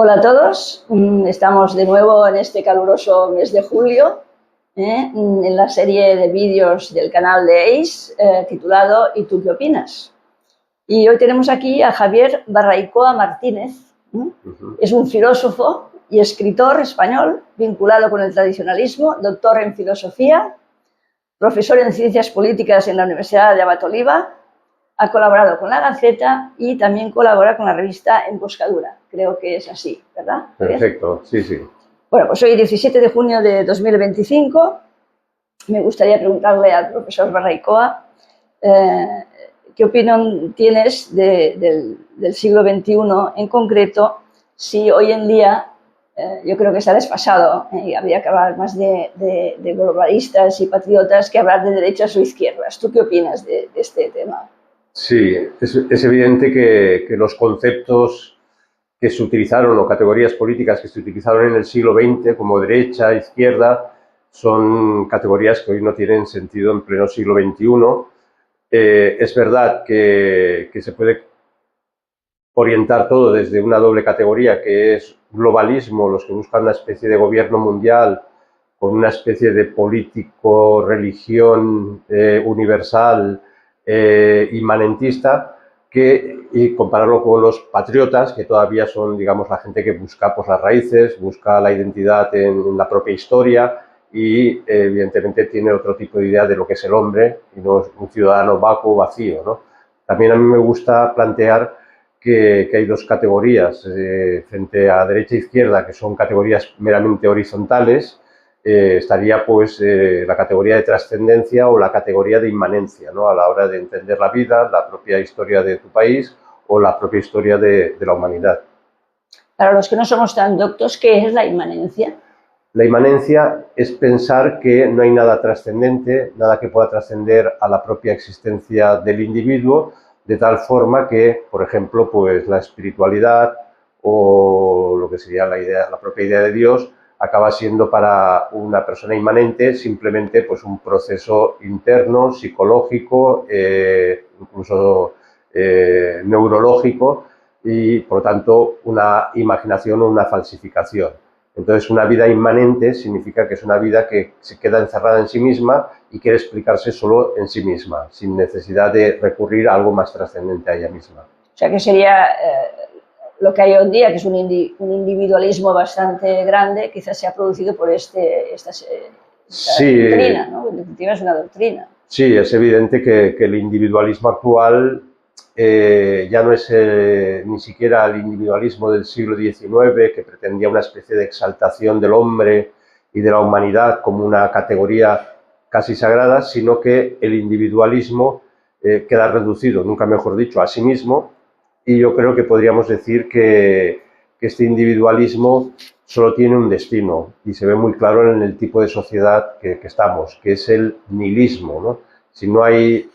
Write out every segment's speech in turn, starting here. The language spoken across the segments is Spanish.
Hola a todos, estamos de nuevo en este caluroso mes de julio, en la serie de vídeos del canal de ACE titulado ¿Y tú qué opinas? Y hoy tenemos aquí a Javier Barraicoa Martínez. Es un filósofo y escritor español vinculado con el tradicionalismo, doctor en filosofía, profesor en ciencias políticas en la Universidad de Abat Oliba. Ha colaborado con La Gaceta y también colabora con la revista Emboscadura. Creo que es así, ¿verdad? Perfecto, sí, sí. Bueno, pues hoy, 17 de junio de 2025, me gustaría preguntarle al profesor Barraicoa qué opinión tienes del siglo XXI en concreto, si hoy en día yo creo que está desfasado y habría que hablar más de globalistas y patriotas que hablar de derechas o izquierdas. ¿Tú qué opinas de este tema? Sí, es evidente que los conceptos que se utilizaron o categorías políticas que se utilizaron en el siglo XX como derecha, izquierda, son categorías que hoy no tienen sentido en pleno siglo XXI. Es verdad que se puede orientar todo desde una doble categoría que es globalismo, los que buscan una especie de gobierno mundial con una especie de político, religión universal, inmanentista, y compararlo con los patriotas, que todavía son, digamos, la gente que busca pues, las raíces, busca la identidad en la propia historia y, evidentemente, tiene otro tipo de idea de lo que es el hombre y no es un ciudadano vacuo, vacío, ¿no? También a mí me gusta plantear que hay dos categorías frente a derecha e izquierda, que son categorías meramente horizontales. Estaría pues la categoría de trascendencia o la categoría de inmanencia, ¿no? A la hora de entender la vida, la propia historia de tu país o la propia historia de la humanidad. Para los que no somos tan doctos, ¿qué es la inmanencia? La inmanencia es pensar que no hay nada trascendente, nada que pueda trascender a la propia existencia del individuo, de tal forma que, por ejemplo, pues la espiritualidad o lo que sería la propia idea de Dios acaba siendo para una persona inmanente simplemente pues un proceso interno, psicológico, incluso neurológico y, por lo tanto, una imaginación o una falsificación. Entonces, una vida inmanente significa que es una vida que se queda encerrada en sí misma y quiere explicarse solo en sí misma, sin necesidad de recurrir a algo más trascendente a ella misma. O sea, que sería lo que hay hoy en día, que es un individualismo bastante grande, quizás se ha producido por esta doctrina, ¿no? En definitiva es una doctrina. Sí, es evidente que el individualismo actual ya no es ni siquiera el individualismo del siglo XIX, que pretendía una especie de exaltación del hombre y de la humanidad como una categoría casi sagrada, sino que el individualismo queda reducido, nunca mejor dicho, a sí mismo, y yo creo que podríamos decir que este individualismo solo tiene un destino y se ve muy claro en el tipo de sociedad que estamos, que es el nihilismo, ¿no? Si no hay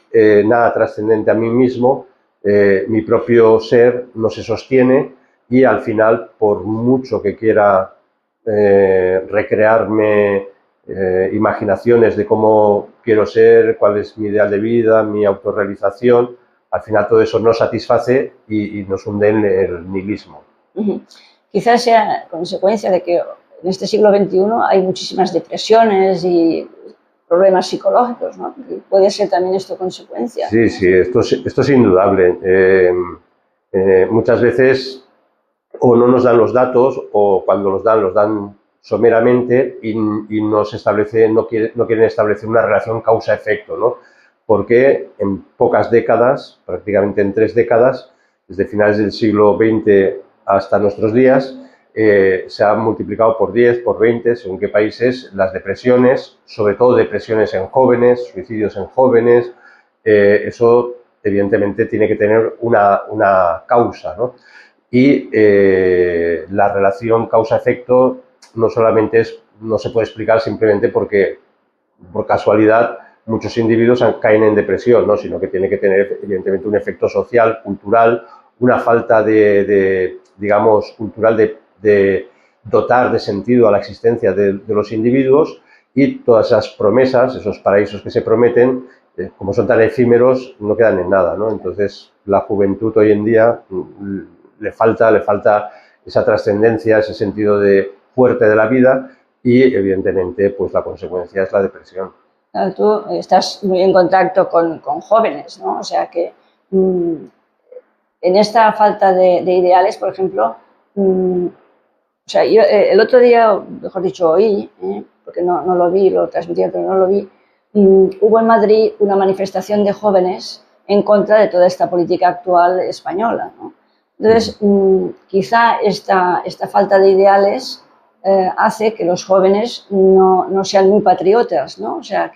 nada trascendente a mí mismo, mi propio ser no se sostiene y al final, por mucho que quiera recrearme imaginaciones de cómo quiero ser, cuál es mi ideal de vida, mi autorrealización, al final todo eso no satisface y nos hunde en el nihilismo. Quizás sea consecuencia de que en este siglo XXI hay muchísimas depresiones y problemas psicológicos, ¿no? Puede ser también esto consecuencia. Sí, sí, esto es indudable. Muchas veces o no nos dan los datos o cuando los dan someramente y no quieren establecer una relación causa-efecto, ¿no? Porque en pocas décadas, prácticamente en 3 décadas, desde finales del siglo XX hasta nuestros días, se han multiplicado por 10, por 20, según qué países, las depresiones, sobre todo depresiones en jóvenes, suicidios en jóvenes. Eso, evidentemente, tiene que tener una causa, ¿no? Y la relación causa-efecto no solamente no se puede explicar simplemente porque, por casualidad, muchos individuos caen en depresión, ¿no? Sino que tiene que tener, evidentemente, un efecto social, cultural, una falta digamos, cultural de dotar de sentido a la existencia de los individuos y todas esas promesas, esos paraísos que se prometen, como son tan efímeros, no quedan en nada, ¿no? Entonces, la juventud hoy en día le falta esa trascendencia, ese sentido de fuerte de la vida y, evidentemente, pues la consecuencia es la depresión. Claro, tú estás muy en contacto con jóvenes, ¿no? O sea que en esta falta de ideales, por ejemplo, o sea, yo el otro día, mejor dicho, oí, porque no lo vi, lo transmitía, pero no lo vi, hubo en Madrid una manifestación de jóvenes en contra de toda esta política actual española, ¿no? Entonces, quizá esta falta de ideales hace que los jóvenes no sean muy patriotas, ¿no? O sea,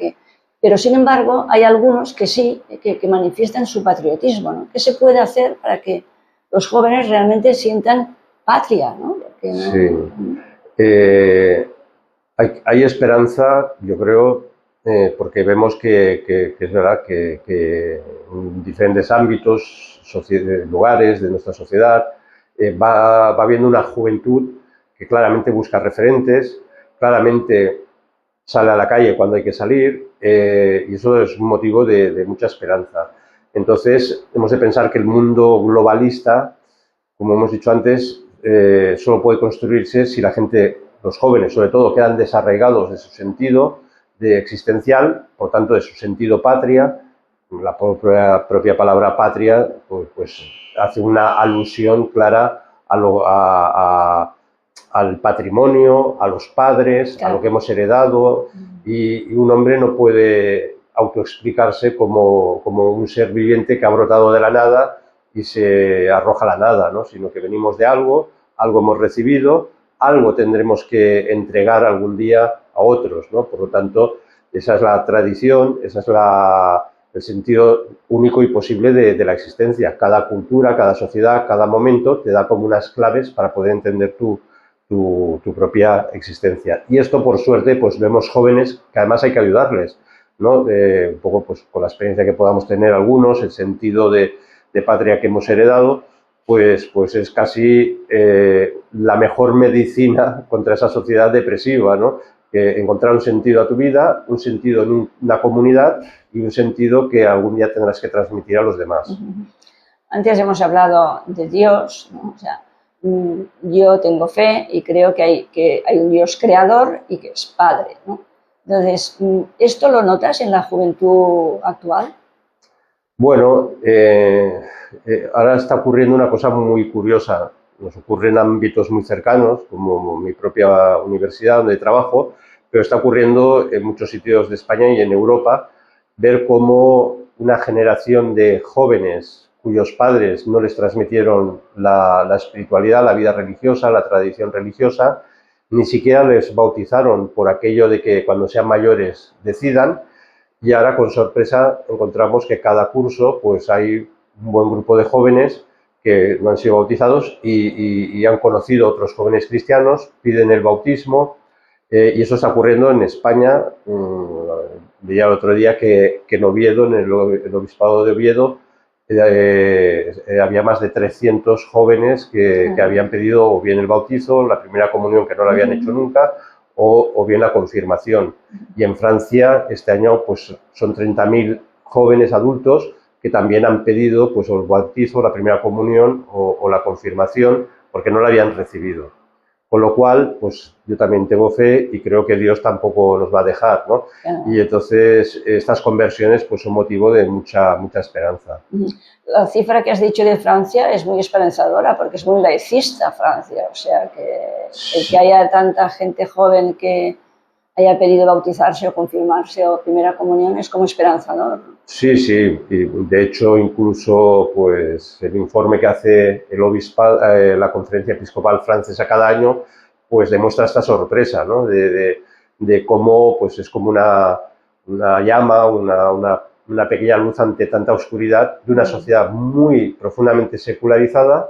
pero sin embargo hay algunos que sí, que manifiestan su patriotismo, ¿no? ¿Qué se puede hacer para que los jóvenes realmente sientan patria, ¿no? Porque no... Sí. Hay esperanza, yo creo, porque vemos que es verdad que en diferentes ámbitos, lugares de nuestra sociedad, va habiendo una juventud que claramente busca referentes, claramente sale a la calle cuando hay que salir, y eso es un motivo de mucha esperanza. Entonces, hemos de pensar que el mundo globalista, como hemos dicho antes, solo puede construirse si la gente, los jóvenes sobre todo, quedan desarraigados de su sentido de existencial, por tanto de su sentido patria. La propia palabra patria pues hace una alusión clara al patrimonio, a los padres, claro, a lo que hemos heredado, y un hombre no puede autoexplicarse como un ser viviente que ha brotado de la nada y se arroja a la nada, ¿no? Sino que venimos de algo hemos recibido, algo tendremos que entregar algún día a otros, ¿no? Por lo tanto, esa es la tradición, esa es el sentido único y posible de la existencia. Cada cultura, cada sociedad, cada momento te da como unas claves para poder entender tu propia existencia. Y esto, por suerte, pues vemos jóvenes que además hay que ayudarles, ¿no? Un poco pues con la experiencia que podamos tener algunos, el sentido de patria que hemos heredado, pues es casi la mejor medicina contra esa sociedad depresiva, ¿no? Encontrar un sentido a tu vida, un sentido en una comunidad y un sentido que algún día tendrás que transmitir a los demás. Antes hemos hablado de Dios, ¿no? O sea, yo tengo fe y creo que hay un Dios creador y que es Padre, ¿no? Entonces, ¿esto lo notas en la juventud actual? Bueno, ahora está ocurriendo una cosa muy curiosa. Nos ocurre en ámbitos muy cercanos, como mi propia universidad donde trabajo, pero está ocurriendo en muchos sitios de España y en Europa, ver cómo una generación de jóvenes cuyos padres no les transmitieron la espiritualidad, la vida religiosa, la tradición religiosa, ni siquiera les bautizaron por aquello de que cuando sean mayores decidan. Y ahora, con sorpresa, encontramos que cada curso pues hay un buen grupo de jóvenes que no han sido bautizados y han conocido a otros jóvenes cristianos, piden el bautismo, y eso está ocurriendo en España. Veía el otro día que en Oviedo, en el obispado de Oviedo, había más de 300 jóvenes que habían pedido o bien el bautizo, la primera comunión que no la habían hecho nunca, o bien la confirmación. Y en Francia este año pues son 30.000 jóvenes adultos que también han pedido pues el bautizo, la primera comunión o la confirmación porque no la habían recibido. Con lo cual, pues yo también tengo fe y creo que Dios tampoco nos va a dejar, ¿no? Y entonces estas conversiones pues son motivo de mucha esperanza. La cifra que has dicho de Francia es muy esperanzadora porque es muy laicista Francia, o sea que el que haya tanta gente joven que haya pedido bautizarse o confirmarse o primera comunión es como esperanzador, ¿no? Sí, sí, y de hecho incluso pues el informe que hace el obispado, la Conferencia Episcopal Francesa cada año, pues demuestra esta sorpresa, ¿no? De cómo pues es como una llama, una pequeña luz ante tanta oscuridad de una sociedad muy profundamente secularizada,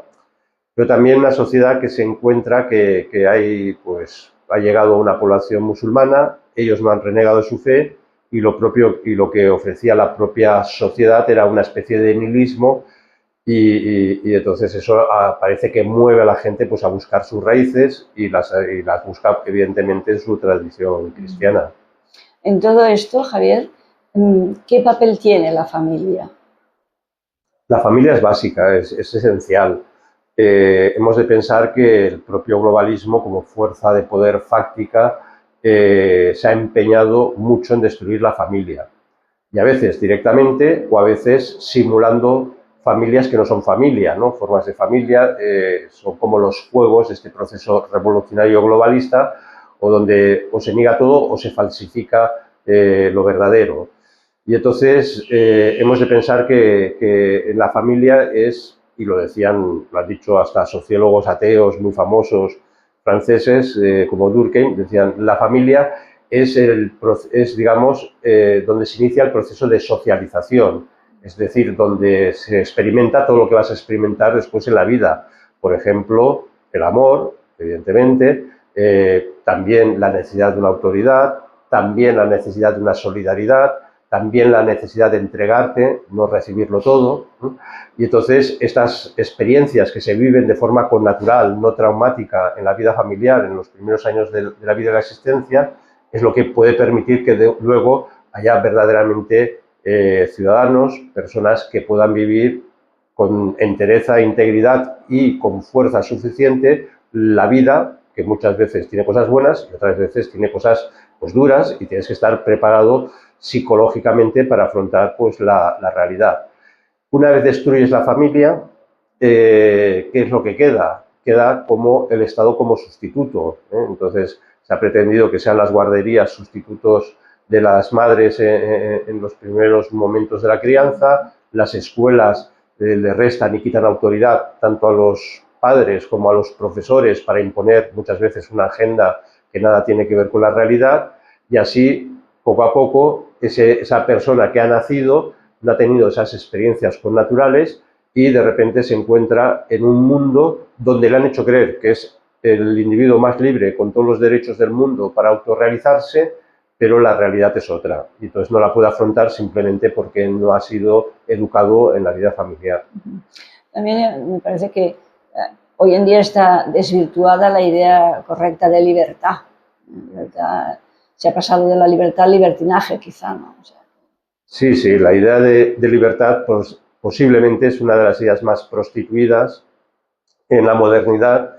pero también una sociedad que se encuentra que hay pues ha llegado una población musulmana, ellos no han renegado de su fe. Y lo que ofrecía la propia sociedad era una especie de nihilismo y entonces eso parece que mueve a la gente pues a buscar sus raíces y las busca evidentemente en su tradición cristiana. En todo esto, Javier, ¿qué papel tiene la familia? La familia es básica, es esencial. hemos de pensar que el propio globalismo, como fuerza de poder fáctica, se ha empeñado mucho en destruir la familia. Y a veces directamente o a veces simulando familias que no son familia, ¿no? Formas de familia son como los juegos de este proceso revolucionario globalista, o donde o se niega todo o se falsifica lo verdadero. Y entonces hemos de pensar que la familia es, y lo decían, lo han dicho hasta sociólogos ateos muy famosos franceses como Durkheim, decían, la familia es digamos, donde se inicia el proceso de socialización, es decir, donde se experimenta todo lo que vas a experimentar después en la vida. Por ejemplo, el amor, evidentemente, también la necesidad de una autoridad, también la necesidad de una solidaridad, también la necesidad de entregarte, no recibirlo todo, ¿no? Y entonces estas experiencias que se viven de forma connatural, no traumática en la vida familiar, en los primeros años de la vida de la existencia, es lo que puede permitir que luego haya verdaderamente ciudadanos, personas que puedan vivir con entereza, integridad y con fuerza suficiente la vida, que muchas veces tiene cosas buenas y otras veces tiene cosas pues duras, y tienes que estar preparado psicológicamente para afrontar pues la realidad. Una vez destruyes la familia, ¿qué es lo que queda? Queda como el Estado como sustituto, ¿eh? Entonces se ha pretendido que sean las guarderías sustitutos de las madres en los primeros momentos de la crianza, las escuelas le restan y quitan autoridad tanto a los padres como a los profesores para imponer muchas veces una agenda que nada tiene que ver con la realidad, y así poco a poco esa persona que ha nacido no ha tenido esas experiencias connaturales y de repente se encuentra en un mundo donde le han hecho creer que es el individuo más libre con todos los derechos del mundo para autorrealizarse, pero la realidad es otra. Y entonces no la puede afrontar simplemente porque no ha sido educado en la vida familiar. También me parece que hoy en día está desvirtuada la idea correcta de libertad. Se ha pasado de la libertad al libertinaje, quizá, ¿no? O sea, sí, sí, la idea de libertad pues, posiblemente es una de las ideas más prostituidas en la modernidad,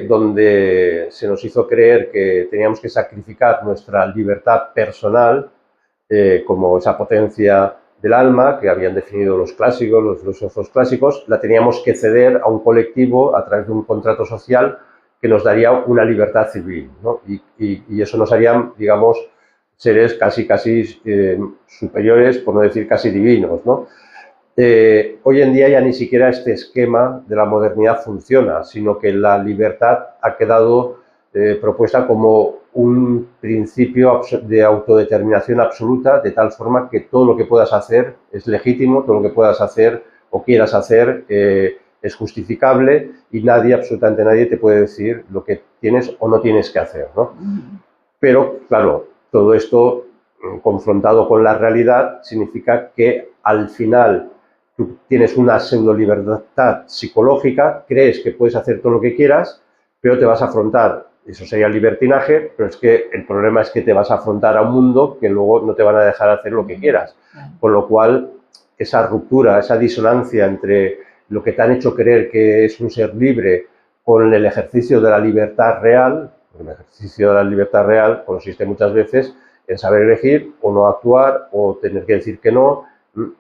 donde se nos hizo creer que teníamos que sacrificar nuestra libertad personal como esa potencia del alma que habían definido los clásicos, los filósofos clásicos, la teníamos que ceder a un colectivo a través de un contrato social que nos daría una libertad civil, ¿no? Y eso nos haría, digamos, seres casi superiores, por no decir casi divinos, ¿no? Hoy en día ya ni siquiera este esquema de la modernidad funciona, sino que la libertad ha quedado propuesta como un principio de autodeterminación absoluta, de tal forma que todo lo que puedas hacer es legítimo, todo lo que puedas hacer o quieras hacer es justificable, y nadie, absolutamente nadie, te puede decir lo que tienes o no tienes que hacer, ¿no? Pero, claro, todo esto confrontado con la realidad significa que al final tú tienes una pseudo libertad psicológica, crees que puedes hacer todo lo que quieras, pero te vas a afrontar, eso sería el libertinaje, pero es que el problema es que te vas a afrontar a un mundo que luego no te van a dejar hacer lo que quieras. Con lo cual, esa ruptura, esa disonancia entre lo que te han hecho creer que es un ser libre con el ejercicio de la libertad real, el ejercicio de la libertad real consiste muchas veces en saber elegir o no actuar o tener que decir que no,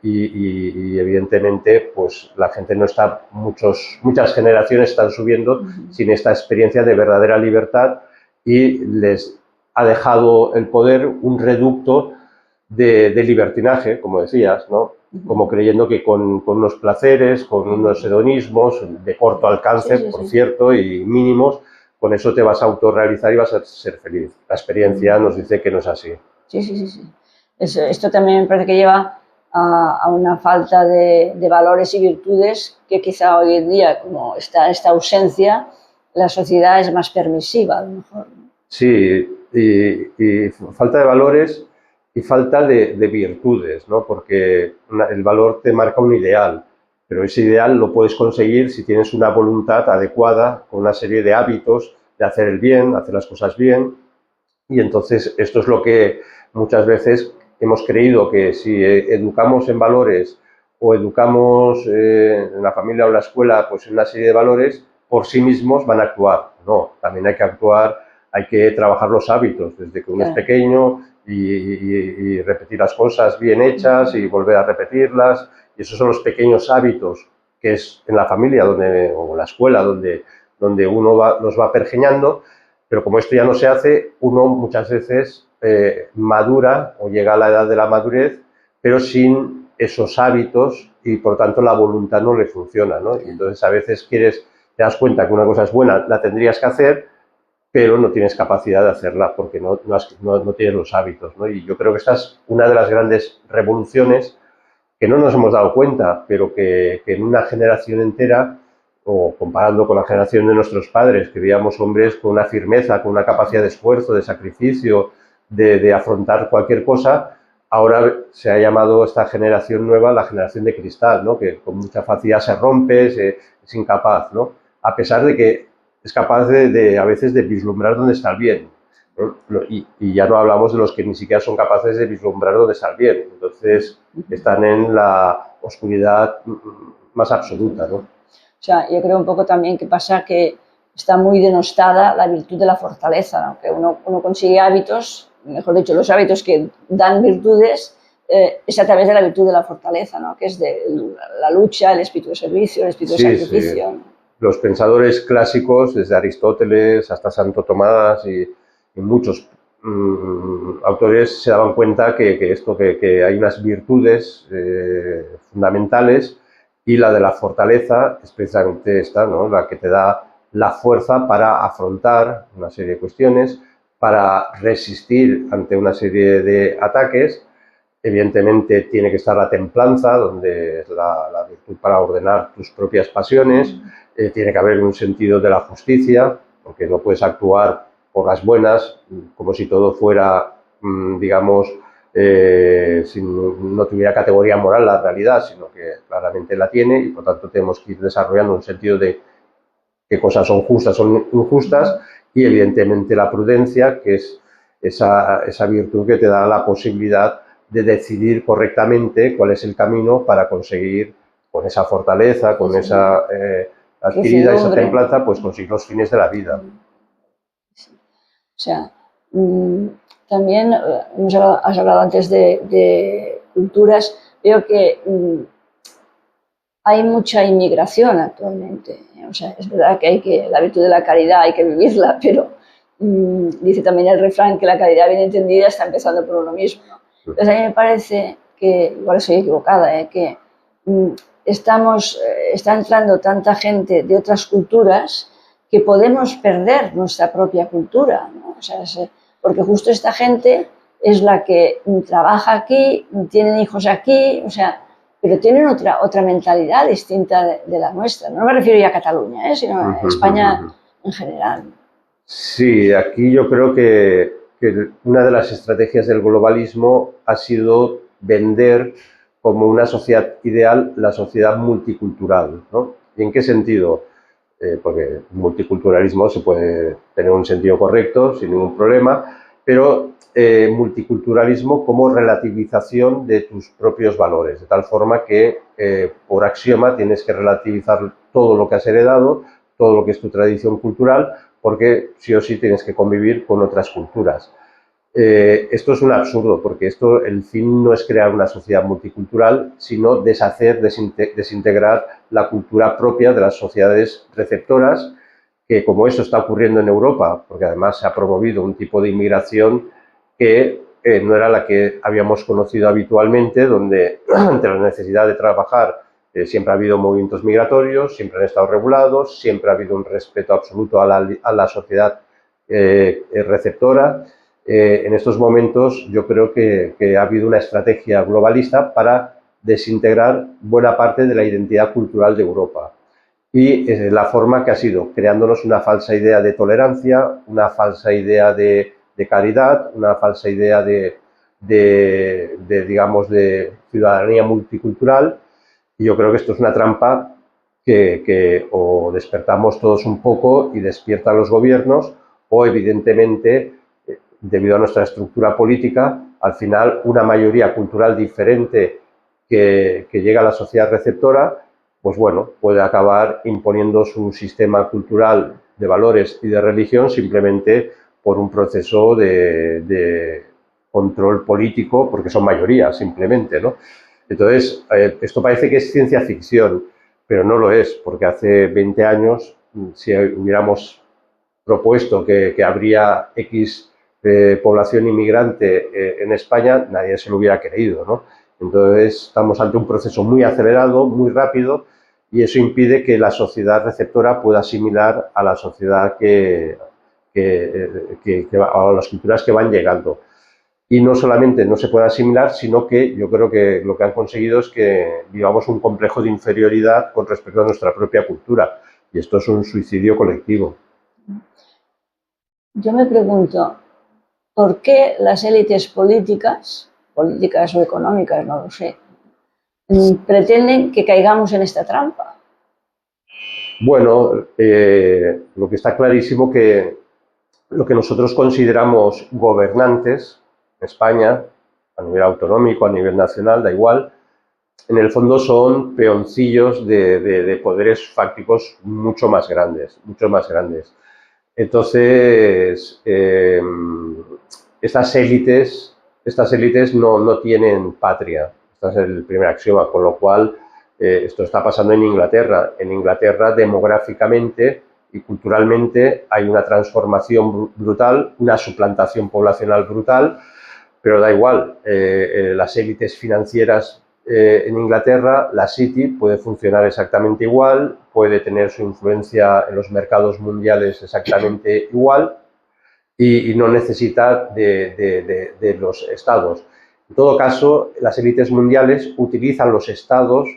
y evidentemente pues la gente no está, muchas generaciones están subiendo sin esta experiencia de verdadera libertad, y les ha dejado el poder un reducto de libertinaje, como decías, ¿no? Como creyendo que con unos placeres, con unos hedonismos de corto alcance, por cierto, y mínimos, con eso te vas a autorrealizar y vas a ser feliz. La experiencia nos dice que no es así. Sí. Esto también me parece que lleva a una falta de valores y virtudes que quizá hoy en día, como está esta ausencia, la sociedad es más permisiva, a lo mejor. Sí, y falta de valores y falta de virtudes, ¿no? Porque el valor te marca un ideal, pero ese ideal lo puedes conseguir si tienes una voluntad adecuada, con una serie de hábitos de hacer el bien, hacer las cosas bien. Y entonces esto es lo que muchas veces hemos creído, que si educamos en valores o educamos en la familia o en la escuela pues en una serie de valores, por sí mismos van a actuar. No, también hay que actuar, hay que trabajar los hábitos desde que uno es pequeño y repetir las cosas bien hechas y volver a repetirlas. Y esos son los pequeños hábitos que es en la familia o en la escuela donde uno los va pergeñando. Pero como esto ya no se hace, uno muchas veces madura o llega a la edad de la madurez, pero sin esos hábitos y por tanto la voluntad no le funciona, ¿no? Y entonces a veces te das cuenta que una cosa es buena, la tendrías que hacer, pero no tienes capacidad de hacerla porque no tienes los hábitos, ¿no? Y yo creo que esta es una de las grandes revoluciones que no nos hemos dado cuenta, pero que en una generación entera, o comparando con la generación de nuestros padres, que veíamos hombres con una firmeza, con una capacidad de esfuerzo, de sacrificio, de afrontar cualquier cosa, ahora se ha llamado esta generación nueva la generación de cristal, ¿no? Que con mucha facilidad se rompe, es incapaz, ¿no? A pesar de que es capaz a veces de vislumbrar dónde está el bien, ¿no? Y ya no hablamos de los que ni siquiera son capaces de vislumbrar dónde está el bien. Entonces están en la oscuridad más absoluta, ¿no? O sea, yo creo un poco también que pasa que está muy denostada la virtud de la fortaleza, ¿no? Que uno consigue hábitos, mejor dicho, los hábitos que dan virtudes, es a través de la virtud de la fortaleza, ¿no? Que es de la lucha, el espíritu de servicio, el espíritu de sacrificio. Sí. Los pensadores clásicos, desde Aristóteles hasta Santo Tomás y muchos autores se daban cuenta que hay unas virtudes fundamentales, y la de la fortaleza es precisamente esta, ¿no? La que te da la fuerza para afrontar una serie de cuestiones, para resistir ante una serie de ataques. Evidentemente tiene que estar la templanza, donde es la virtud para ordenar tus propias pasiones. Tiene que haber un sentido de la justicia, porque no puedes actuar por las buenas como si todo fuera, digamos, si no tuviera categoría moral la realidad, sino que claramente la tiene, y por tanto tenemos que ir desarrollando un sentido de qué cosas son justas, son injustas, y evidentemente la prudencia, que es esa virtud que te da la posibilidad de decidir correctamente cuál es el camino para conseguir, con esa fortaleza, con esa adquirida, esa templanza, pues conseguir los fines de la vida. O sea, también has hablado antes de culturas. Veo que hay mucha inmigración actualmente. O sea, es verdad que la virtud de la caridad hay que vivirla, pero dice también el refrán que la caridad bien entendida está empezando por uno mismo, ¿no? Entonces a mí me parece que, igual estoy equivocada, que está entrando tanta gente de otras culturas que podemos perder nuestra propia cultura, ¿no? O sea, porque justo esta gente es la que trabaja aquí, tienen hijos aquí, o sea, pero tienen otra mentalidad distinta de la nuestra. No me refiero ya a Cataluña, sino a España en general. Sí, aquí yo creo que una de las estrategias del globalismo ha sido vender como una sociedad ideal la sociedad multicultural, ¿no? ¿Y en qué sentido? Porque multiculturalismo se puede tener un sentido correcto, sin ningún problema, pero multiculturalismo como relativización de tus propios valores, de tal forma que por axioma tienes que relativizar todo lo que has heredado, todo lo que es tu tradición cultural, porque sí o sí tienes que convivir con otras culturas. Esto es un absurdo, porque el fin no es crear una sociedad multicultural, sino desintegrar la cultura propia de las sociedades receptoras, que como esto está ocurriendo en Europa, porque además se ha promovido un tipo de inmigración que no era la que habíamos conocido habitualmente, donde ante la necesidad de trabajar siempre ha habido movimientos migratorios, siempre han estado regulados, siempre ha habido un respeto absoluto a la sociedad receptora. En estos momentos yo creo que ha habido una estrategia globalista para desintegrar buena parte de la identidad cultural de Europa. Y la forma que ha sido creándonos una falsa idea de tolerancia, una falsa idea de caridad, una falsa idea digamos, de ciudadanía multicultural. Y yo creo que esto es una trampa que o despertamos todos un poco y despiertan los gobiernos, o evidentemente, debido a nuestra estructura política, al final una mayoría cultural diferente que llega a la sociedad receptora, pues bueno, puede acabar imponiendo su sistema cultural de valores y de religión simplemente por un proceso de control político, porque son mayorías simplemente, ¿no? Entonces, esto parece que es ciencia ficción, pero no lo es, porque hace 20 años, si hubiéramos propuesto que habría X población inmigrante en España, nadie se lo hubiera creído, ¿no? Entonces, estamos ante un proceso muy acelerado, muy rápido, y eso impide que la sociedad receptora pueda asimilar a la sociedad a las culturas que van llegando. Y no solamente no se puede asimilar, sino que yo creo que lo que han conseguido es que vivamos un complejo de inferioridad con respecto a nuestra propia cultura. Y esto es un suicidio colectivo. Yo me pregunto, ¿por qué las élites políticas o económicas, no lo sé, pretenden que caigamos en esta trampa? Bueno, lo que está clarísimo que lo que nosotros consideramos gobernantes, España, a nivel autonómico, a nivel nacional, da igual, en el fondo son peoncillos de poderes fácticos mucho más grandes, mucho más grandes. Entonces, estas élites no tienen patria. Este es el primer axioma, con lo cual esto está pasando en Inglaterra. En Inglaterra, demográficamente y culturalmente, hay una transformación brutal, una suplantación poblacional brutal, pero da igual, las élites financieras en Inglaterra, la City puede funcionar exactamente igual, puede tener su influencia en los mercados mundiales exactamente igual y no necesita de los estados. En todo caso, las élites mundiales utilizan los estados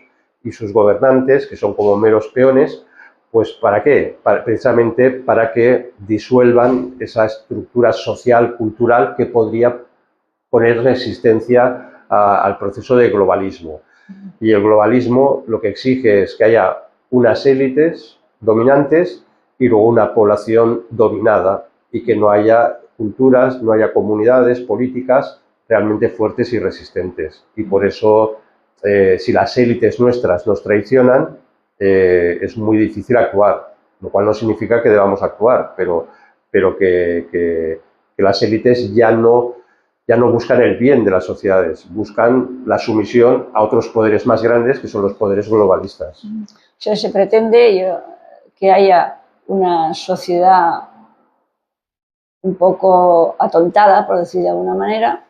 y sus gobernantes, que son como meros peones, pues ¿para qué? Precisamente para que disuelvan esa estructura social, cultural que podría poner resistencia al proceso de globalismo. Y el globalismo lo que exige es que haya unas élites dominantes y luego una población dominada y que no haya culturas, no haya comunidades políticas realmente fuertes y resistentes. Y por eso, si las élites nuestras nos traicionan, es muy difícil actuar, lo cual no significa que debamos actuar, pero que las élites ya no buscan el bien de las sociedades, buscan la sumisión a otros poderes más grandes, que son los poderes globalistas. O sea, se pretende que haya una sociedad un poco atontada, por decir de alguna manera,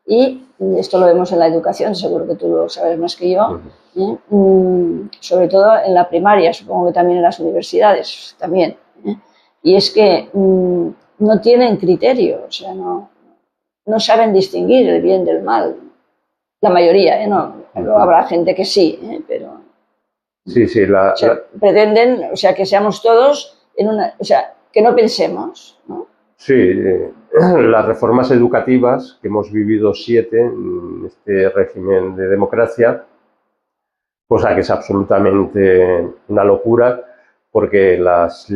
y esto lo vemos en la educación, seguro que tú lo sabes más que yo, sobre todo en la primaria, supongo que también en las universidades, también. Y es que no tienen criterio, o sea, no saben distinguir el bien del mal. La mayoría, no, pero habrá gente que sí, pero... Sí, pretenden, o sea, que seamos todos o sea, que no pensemos, ¿no? Sí, las reformas educativas, que hemos vivido 7 en este régimen de democracia, cosa que es absolutamente una locura, porque las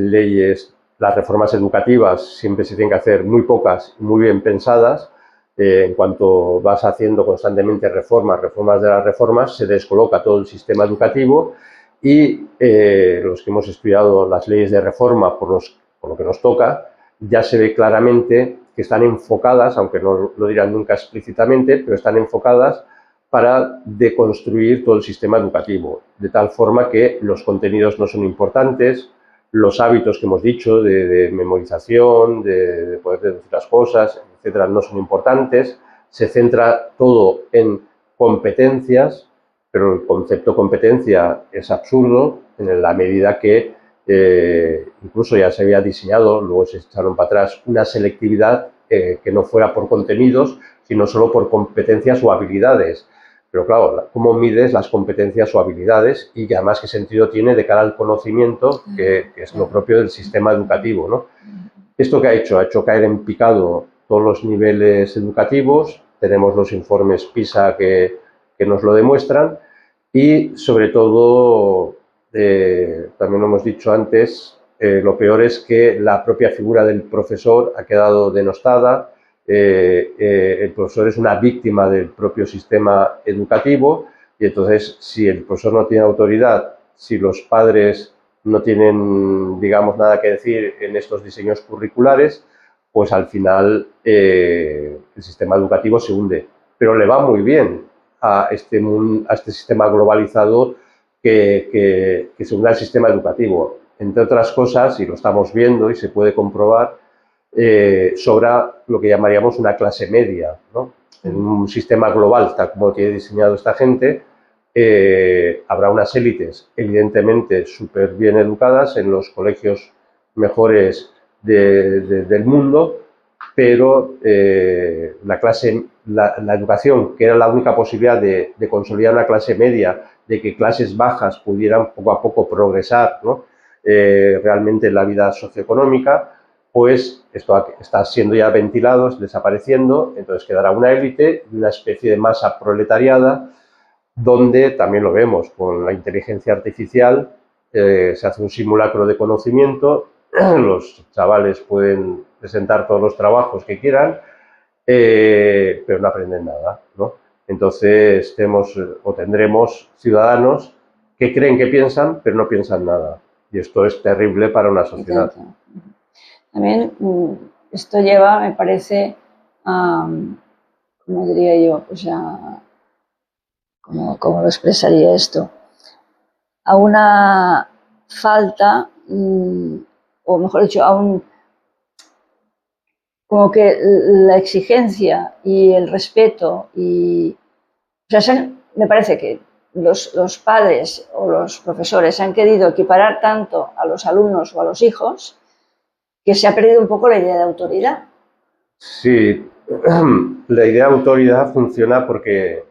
reformas educativas siempre se tienen que hacer muy pocas y muy bien pensadas. En cuanto vas haciendo constantemente reformas de las reformas, se descoloca todo el sistema educativo y los que hemos estudiado las leyes de reforma por lo que nos toca, ya se ve claramente que están enfocadas, aunque no lo dirán nunca explícitamente, pero están enfocadas para deconstruir todo el sistema educativo, de tal forma que los contenidos no son importantes, los hábitos que hemos dicho de memorización, de poder deducir las cosas, etcétera, no son importantes, se centra todo en competencias, pero el concepto competencia es absurdo en la medida que incluso ya se había diseñado, luego se echaron para atrás, una selectividad que no fuera por contenidos, sino solo por competencias o habilidades. Pero claro, ¿cómo mides las competencias o habilidades? Y además, ¿qué sentido tiene de cara al conocimiento, que es lo propio del sistema educativo, ¿no? ¿Esto qué ha hecho? Ha hecho caer en picado todos los niveles educativos, tenemos los informes PISA que nos lo demuestran y, sobre todo, también lo hemos dicho antes, lo peor es que la propia figura del profesor ha quedado denostada. El profesor es una víctima del propio sistema educativo Y entonces, si el profesor no tiene autoridad, si los padres no tienen, digamos, nada que decir en estos diseños curriculares, pues al final el sistema educativo se hunde. Pero le va muy bien a este sistema globalizado que se hunde el sistema educativo. Entre otras cosas, y lo estamos viendo y se puede comprobar, sobra lo que llamaríamos una clase media, ¿no? En un sistema global, tal como tiene diseñado esta gente, habrá unas élites evidentemente súper bien educadas en los colegios mejores del mundo, pero la educación, que era la única posibilidad de consolidar una clase media, de que clases bajas pudieran poco a poco progresar, ¿no? Realmente en la vida socioeconómica, pues esto está siendo ya ventilado, desapareciendo, entonces quedará una élite y una especie de masa proletariada, donde también lo vemos con la inteligencia artificial, se hace un simulacro de conocimiento, los chavales pueden presentar todos los trabajos que quieran, pero no aprenden nada, ¿no? Entonces tendremos ciudadanos que creen que piensan, pero no piensan nada. Y esto es terrible para una sociedad. También esto lleva, me parece, a, ¿cómo diría yo? Pues ¿cómo lo expresaría esto? A una falta, o mejor dicho, como que la exigencia y el respeto o sea, me parece que los padres o los profesores han querido equiparar tanto a los alumnos o a los hijos que se ha perdido un poco la idea de autoridad. Sí, la idea de autoridad funciona porque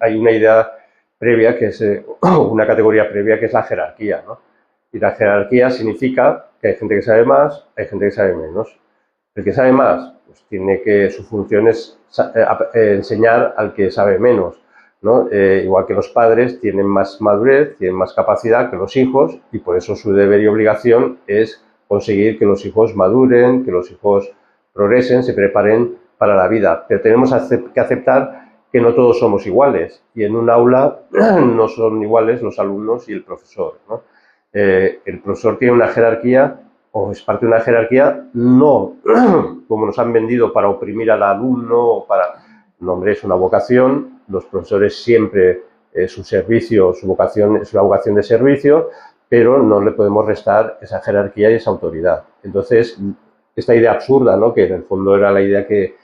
hay una idea previa, que es una categoría previa, que es la jerarquía, ¿no? Y la jerarquía significa que hay gente que sabe más, hay gente que sabe menos. El que sabe más, pues su función es enseñar al que sabe menos, ¿no? Igual que los padres tienen más madurez, tienen más capacidad que los hijos, y por eso su deber y obligación es conseguir que los hijos maduren, que los hijos progresen, se preparen para la vida. Pero tenemos que aceptar que no todos somos iguales, y en un aula no son iguales los alumnos y el profesor, ¿no? El profesor tiene una jerarquía, o es parte de una jerarquía, no como nos han vendido para oprimir al alumno o para... No, hombre, es una vocación. Los profesores siempre, su servicio, su vocación es una vocación de servicio, pero no le podemos restar esa jerarquía y esa autoridad. Entonces, esta idea absurda, ¿no?, que en el fondo era la idea que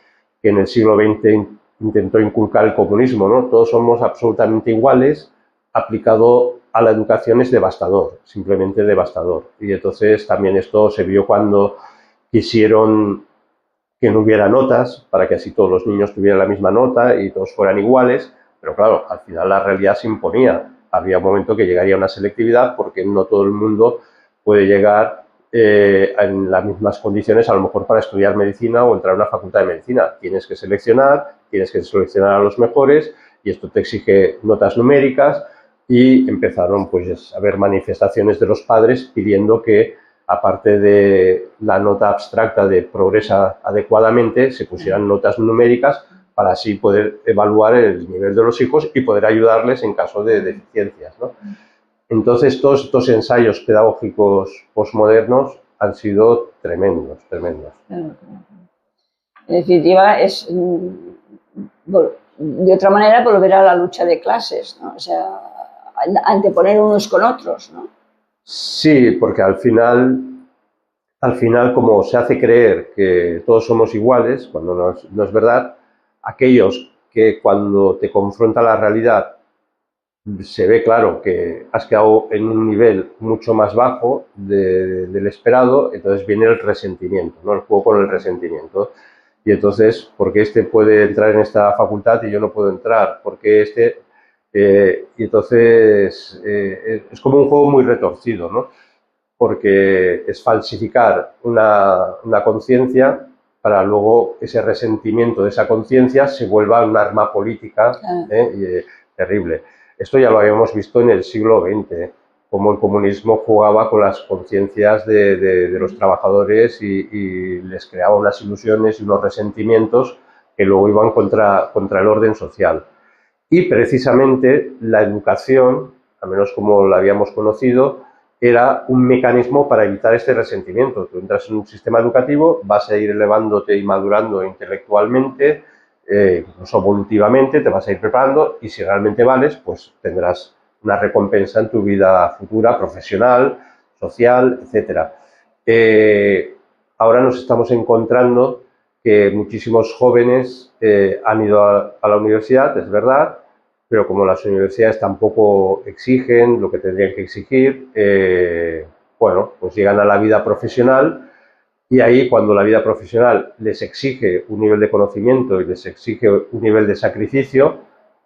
en el siglo XX intentó inculcar el comunismo, ¿no? Todos somos absolutamente iguales, aplicado a la educación es devastador, simplemente devastador. Y entonces también esto se vio cuando quisieron que no hubiera notas, para que así todos los niños tuvieran la misma nota y todos fueran iguales, pero claro, al final la realidad se imponía. Había un momento que llegaría una selectividad, porque no todo el mundo puede llegar en las mismas condiciones, a lo mejor para estudiar medicina o entrar a una facultad de medicina. Tienes que seleccionar a los mejores, y esto te exige notas numéricas, y empezaron pues a haber manifestaciones de los padres pidiendo que, aparte de la nota abstracta de progresa adecuadamente, se pusieran notas numéricas para así poder evaluar el nivel de los hijos y poder ayudarles en caso de deficiencias, ¿no? Entonces, todos estos ensayos pedagógicos posmodernos han sido tremendos, tremendos. En definitiva, es de otra manera volver a la lucha de clases, ¿no? O sea, anteponer unos con otros, ¿no? Sí, porque al final, como se hace creer que todos somos iguales, cuando no es verdad, aquellos que cuando te confronta la realidad se ve claro que has quedado en un nivel mucho más bajo del esperado, entonces viene el resentimiento, ¿no? El juego con el resentimiento. Y entonces, ¿por qué este puede entrar en esta facultad y yo no puedo entrar? ¿Por qué este...? Y entonces es como un juego muy retorcido, ¿no? Porque es falsificar una conciencia para luego ese resentimiento de esa conciencia se vuelva un arma política, terrible. Esto ya lo habíamos visto en el siglo XX, cómo el comunismo jugaba con las conciencias de los trabajadores y les creaba unas ilusiones y unos resentimientos que luego iban contra el orden social. Y precisamente la educación, al menos como la habíamos conocido, era un mecanismo para evitar este resentimiento. Tú entras en un sistema educativo, vas a ir elevándote y madurando intelectualmente, incluso evolutivamente, te vas a ir preparando y si realmente vales, pues tendrás una recompensa en tu vida futura, profesional, social, etc. Ahora nos estamos encontrando que muchísimos jóvenes han ido a la universidad, es verdad, pero como las universidades tampoco exigen lo que tendrían que exigir, bueno, pues llegan a la vida profesional y ahí cuando la vida profesional les exige un nivel de conocimiento y les exige un nivel de sacrificio,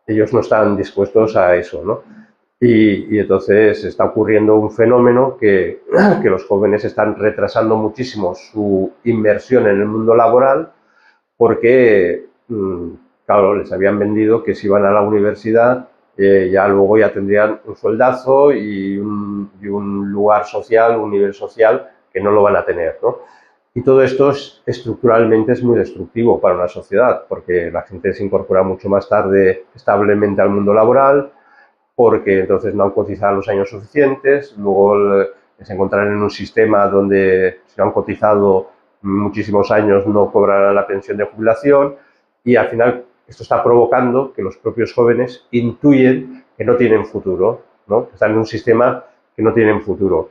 ellos no están dispuestos a eso, ¿no? Y entonces está ocurriendo un fenómeno que los jóvenes están retrasando muchísimo su inversión en el mundo laboral porque, claro, les habían vendido que si iban a la universidad ya luego ya tendrían un sueldazo y un lugar social, un nivel social que no lo van a tener, ¿no? Y todo esto estructuralmente es muy destructivo para una sociedad porque la gente se incorpora mucho más tarde establemente al mundo laboral, porque entonces no han cotizado los años suficientes, luego se encontrarán en un sistema donde si no han cotizado muchísimos años no cobrarán la pensión de jubilación y al final esto está provocando que los propios jóvenes intuyen que no tienen futuro, ¿no? Están en un sistema que no tienen futuro.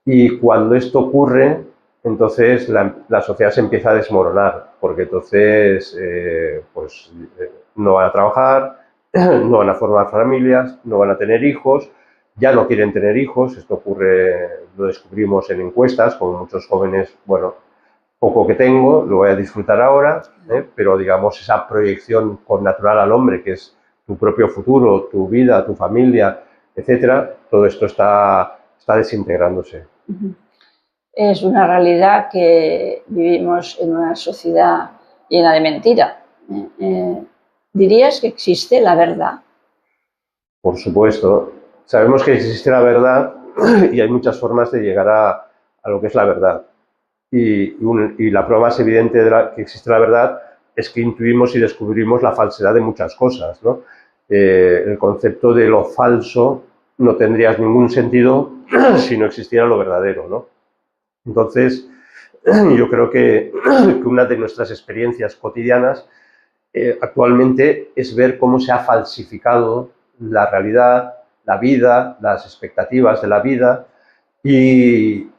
Y cuando esto ocurre, entonces la sociedad se empieza a desmoronar, porque entonces no van a trabajar, no van a formar familias, no van a tener hijos, ya no quieren tener hijos, esto ocurre, lo descubrimos en encuestas, con muchos jóvenes, bueno, poco que tengo, lo voy a disfrutar ahora, pero digamos esa proyección connatural al hombre, que es tu propio futuro, tu vida, tu familia, etcétera, todo esto está desintegrándose. Es una realidad que vivimos en una sociedad llena de mentira. ¿Dirías que existe la verdad? Por supuesto. Sabemos que existe la verdad y hay muchas formas de llegar a lo que es la verdad. Y la prueba más evidente de que existe la verdad es que intuimos y descubrimos la falsedad de muchas cosas, ¿no? El concepto de lo falso no tendría ningún sentido si no existiera lo verdadero, ¿no? Entonces, yo creo que una de nuestras experiencias cotidianas actualmente es ver cómo se ha falsificado la realidad, la vida, las expectativas de la vida y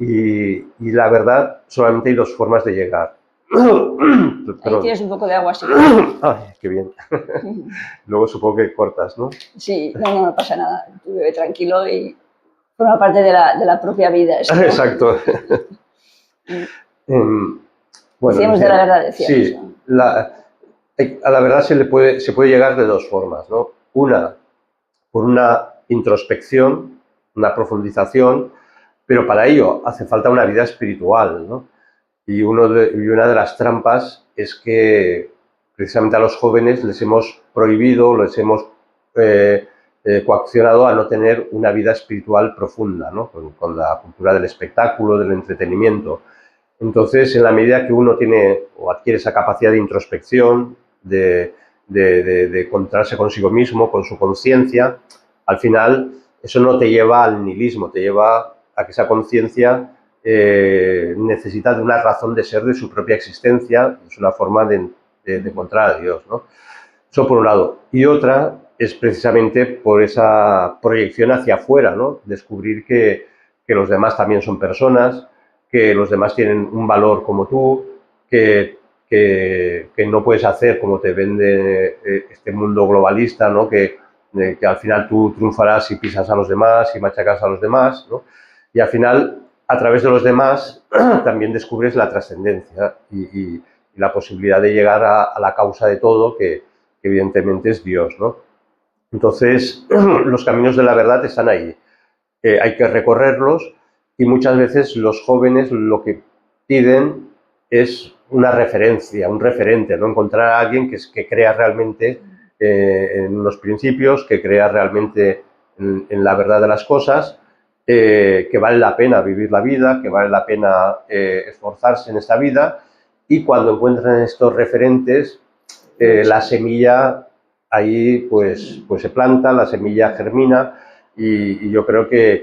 la verdad, solamente hay dos formas de llegar. Ahí tienes un poco de agua, sí. Ay, qué bien. Luego supongo que cortas, ¿no? Sí, no pasa nada. Tú bebe tranquilo y forma parte de la propia vida. Esto, ¿no? Exacto. Bueno, decíamos de la verdad, decíamos. Sí, ¿no? A la verdad se puede llegar de dos formas, ¿no? Una, por una introspección, una profundización, pero para ello hace falta una vida espiritual, ¿no? Y una de las trampas es que precisamente a los jóvenes les hemos prohibido, les hemos coaccionado a no tener una vida espiritual profunda, ¿no? Con la cultura del espectáculo, del entretenimiento. Entonces, en la medida que uno tiene o adquiere esa capacidad de introspección, de encontrarse consigo mismo, con su conciencia, al final eso no te lleva al nihilismo, te lleva a que esa conciencia necesita de una razón de ser de su propia existencia, es una forma de encontrar a Dios, ¿no? Eso por un lado. Y otra es precisamente por esa proyección hacia afuera, ¿no? Descubrir que los demás también son personas, que los demás tienen un valor como tú, que no puedes hacer como te vende este mundo globalista, ¿no? Que al final tú triunfarás si pisas a los demás, y machacas a los demás, ¿no? Y al final, a través de los demás, también descubres la trascendencia y la posibilidad de llegar a la causa de todo, que evidentemente es Dios, ¿no? Entonces, los caminos de la verdad están ahí. Hay que recorrerlos y muchas veces los jóvenes lo que piden es una referencia, un referente, ¿no? Encontrar a alguien que crea realmente en los principios, que crea realmente en la verdad de las cosas, que vale la pena vivir la vida, que vale la pena esforzarse en esta vida, y cuando encuentran estos referentes, la semilla ahí pues se planta, la semilla germina y yo creo que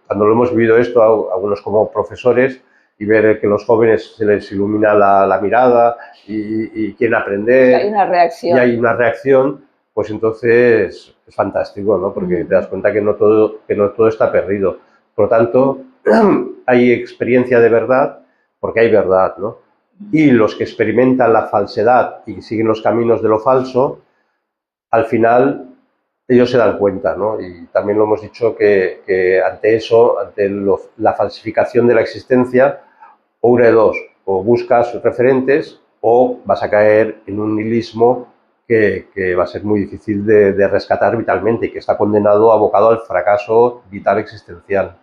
cuando lo hemos vivido esto, algunos como profesores, y ver que los jóvenes se les ilumina la mirada y quieren aprender, hay una reacción. y hay una reacción, pues entonces es fantástico, ¿no? Porque te das cuenta que no todo está perdido. Por lo tanto, hay experiencia de verdad, porque hay verdad, ¿no? Y los que experimentan la falsedad y siguen los caminos de lo falso, al final ellos se dan cuenta, ¿no? Y también lo hemos dicho que ante eso, ante la falsificación de la existencia, o una de dos, o buscas referentes o vas a caer en un nihilismo que va a ser muy difícil de rescatar vitalmente y que está condenado, abocado al fracaso vital existencial.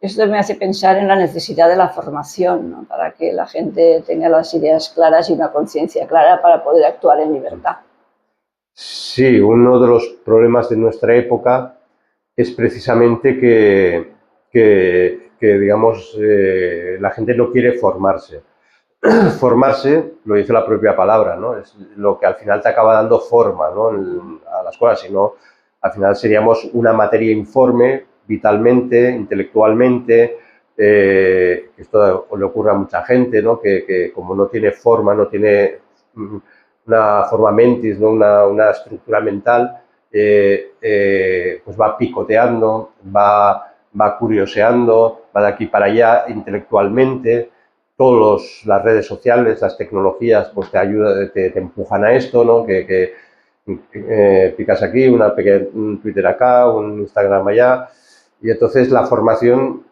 Esto me hace pensar en la necesidad de la formación, ¿no? Para que la gente tenga las ideas claras y una conciencia clara para poder actuar en libertad. Sí, uno de los problemas de nuestra época es precisamente que digamos, la gente no quiere formarse. Formarse, lo dice la propia palabra, ¿no? Es lo que al final te acaba dando forma, ¿no? A las cosas, si no, al final seríamos una materia informe, vitalmente, intelectualmente, esto le ocurre a mucha gente, ¿no? Que como no tiene forma, no tiene una forma mentis, ¿no? Una estructura mental, pues va picoteando, va curioseando, va de aquí para allá intelectualmente. Todas las redes sociales, las tecnologías, pues te ayudan, te empujan a esto, ¿no? Que picas aquí, un Twitter acá, un Instagram allá, y entonces la formación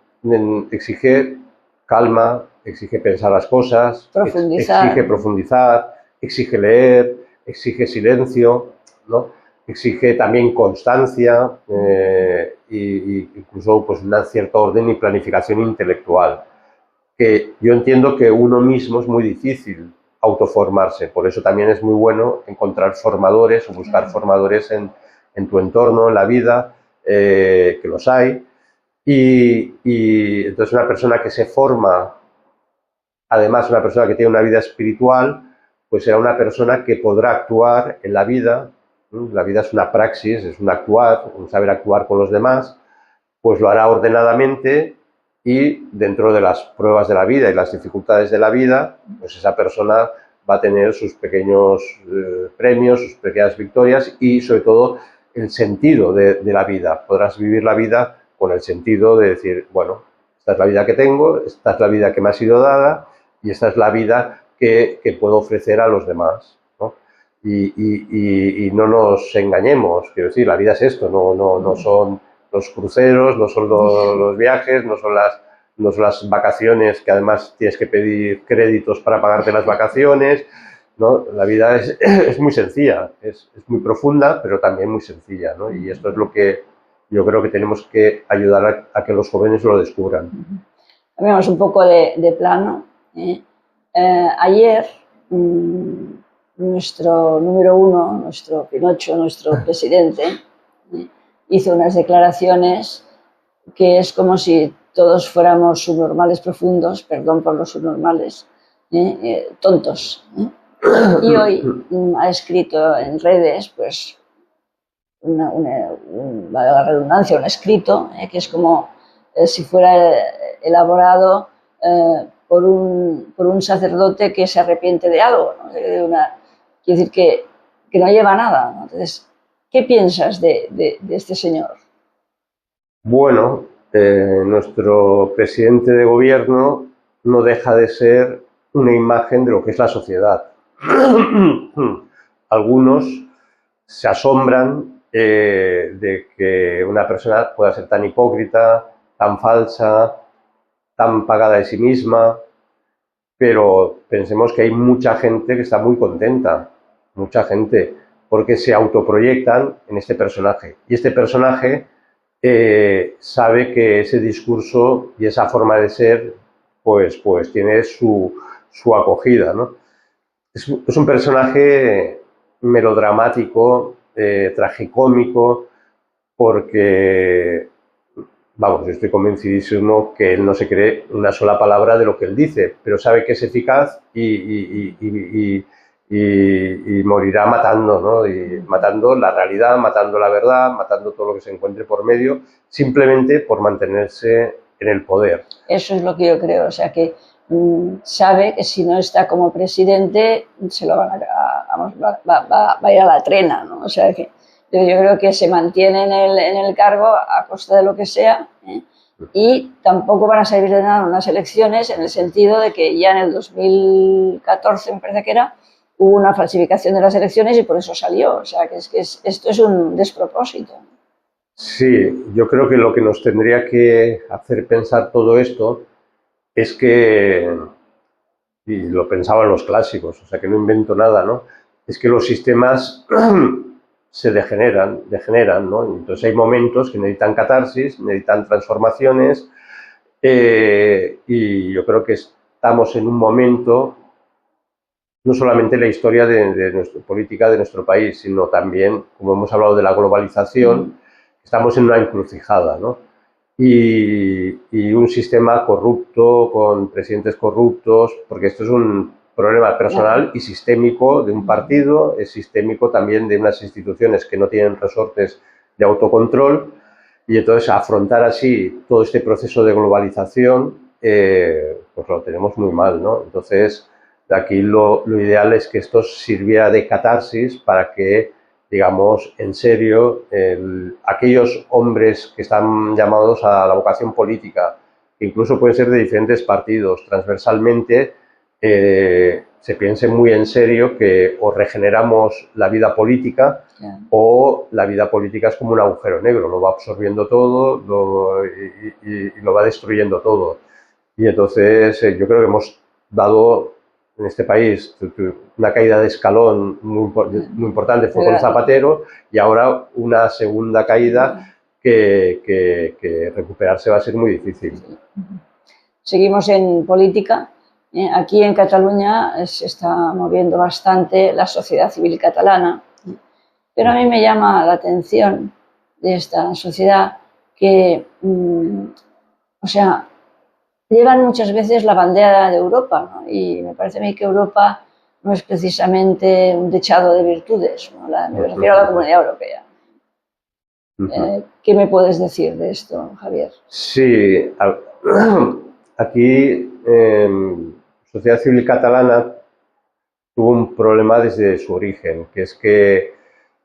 exige calma, exige pensar las cosas, exige profundizar, exige leer, exige silencio, ¿no? Exige también constancia y incluso pues un cierto orden y planificación intelectual. Que yo entiendo que uno mismo es muy difícil autoformarse, por eso también es muy bueno encontrar formadores o buscar formadores en tu entorno, en la vida, que los hay, y entonces una persona que se forma, además una persona que tiene una vida espiritual, pues será una persona que podrá actuar en la vida. La vida es una praxis, es un actuar, un saber actuar con los demás, pues lo hará ordenadamente y dentro de las pruebas de la vida y las dificultades de la vida, pues esa persona va a tener sus pequeños premios, sus pequeñas victorias y sobre todo el sentido de la vida. Podrás vivir la vida con el sentido de decir, bueno, esta es la vida que tengo, esta es la vida que me ha sido dada y esta es la vida que puedo ofrecer a los demás, ¿no? Y no nos engañemos, quiero decir, la vida es esto, no son los cruceros, no son los viajes, no son las vacaciones, que además tienes que pedir créditos para pagarte las vacaciones, ¿no? La vida es muy sencilla, es muy profunda, pero también muy sencilla, ¿no? Y esto es lo que yo creo que tenemos que ayudar a que los jóvenes lo descubran. Cambiamos un poco de plano. Ayer, nuestro número uno, nuestro Pinocho, nuestro presidente, hizo unas declaraciones que es como si todos fuéramos subnormales profundos, perdón por los subnormales, tontos. Y hoy ha escrito en redes, pues, la redundancia, un escrito, que es como si fuera elaborado por un sacerdote que se arrepiente de algo, ¿no? Quiere decir que no lleva nada, ¿no? Entonces, ¿qué piensas de este señor? Bueno, nuestro presidente de gobierno no deja de ser una imagen de lo que es la sociedad. Algunos se asombran de que una persona pueda ser tan hipócrita, tan falsa, tan pagada de sí misma, pero pensemos que hay mucha gente que está muy contenta, mucha gente, porque se autoproyectan en este personaje. Y este personaje sabe que ese discurso y esa forma de ser pues tiene su acogida, ¿no? Es un personaje melodramático, tragicómico, porque, vamos, yo estoy convencidísimo que él no se cree una sola palabra de lo que él dice, pero sabe que es eficaz y y morirá matando, ¿no? Y matando la realidad, matando la verdad, matando todo lo que se encuentre por medio, simplemente por mantenerse en el poder. Eso es lo que yo creo, o sea que sabe que si no está como presidente se lo van vamos, va a ir a la trena, ¿no? O sea que yo creo que se mantiene en el cargo a costa de lo que sea, ¿eh? Y tampoco van a servir de nada unas elecciones en el sentido de que ya en el 2014, me parece que era, hubo una falsificación de las elecciones y por eso salió. O sea, que esto es un despropósito. Sí, yo creo que lo que nos tendría que hacer pensar todo esto es que, y lo pensaban los clásicos, o sea que no invento nada, ¿no? Es que los sistemas se degeneran, ¿no? Entonces hay momentos que necesitan catarsis, necesitan transformaciones, y yo creo que estamos en un momento, no solamente en la historia de nuestra política de nuestro país, sino también, como hemos hablado de la globalización, estamos en una encrucijada, ¿no? Y un sistema corrupto, con presidentes corruptos, porque esto es un problema personal y sistémico de un partido, es sistémico también de unas instituciones que no tienen resortes de autocontrol, y entonces afrontar así todo este proceso de globalización, pues lo tenemos muy mal, ¿no? Entonces, de aquí lo ideal es que esto sirviera de catarsis para que, digamos, en serio, aquellos hombres que están llamados a la vocación política, que incluso pueden ser de diferentes partidos, transversalmente, se piense muy en serio que o regeneramos la vida política o la vida política es como un agujero negro, lo va absorbiendo todo y lo va destruyendo todo. Y entonces yo creo que hemos dado en este país una caída de escalón muy importante, fue con Zapatero, y ahora una segunda caída que recuperarse va a ser muy difícil. Seguimos en política. Aquí en Cataluña se está moviendo bastante la sociedad civil catalana, pero a mí me llama la atención de esta sociedad que, o sea, llevan muchas veces la bandera de Europa, ¿no? Y me parece a mí que Europa no es precisamente un dechado de virtudes, ¿no? Me refiero a la Comunidad Europea. ¿Qué me puedes decir de esto, Javier? Sí, aquí Sociedad Civil Catalana tuvo un problema desde su origen, que es que,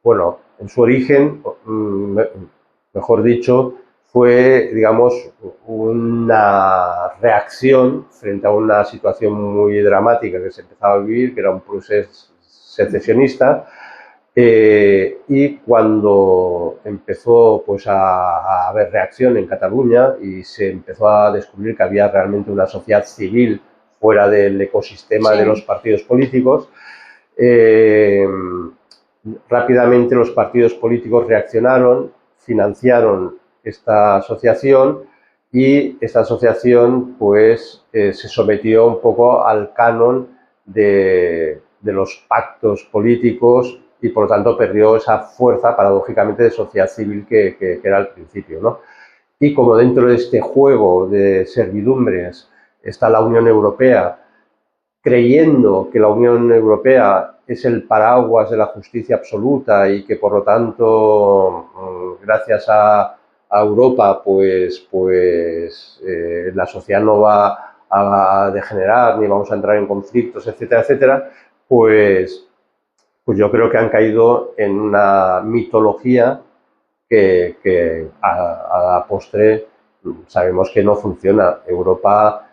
bueno, en su origen, mejor dicho, fue, digamos, una reacción frente a una situación muy dramática que se empezaba a vivir, que era un proceso secesionista, y cuando empezó pues, a haber reacción en Cataluña y se empezó a descubrir que había realmente una sociedad civil fuera del ecosistema de los partidos políticos, rápidamente los partidos políticos reaccionaron, financiaron esta asociación, y esta asociación pues se sometió un poco al canon de los pactos políticos y por lo tanto perdió esa fuerza paradójicamente de sociedad civil que era al principio, ¿no? Y como dentro de este juego de servidumbres está la Unión Europea, creyendo que la Unión Europea es el paraguas de la justicia absoluta y que por lo tanto gracias a Europa pues la sociedad no va a degenerar ni vamos a entrar en conflictos, etcétera, etcétera, pues yo creo que han caído en una mitología que a la postre sabemos que no funciona. Europa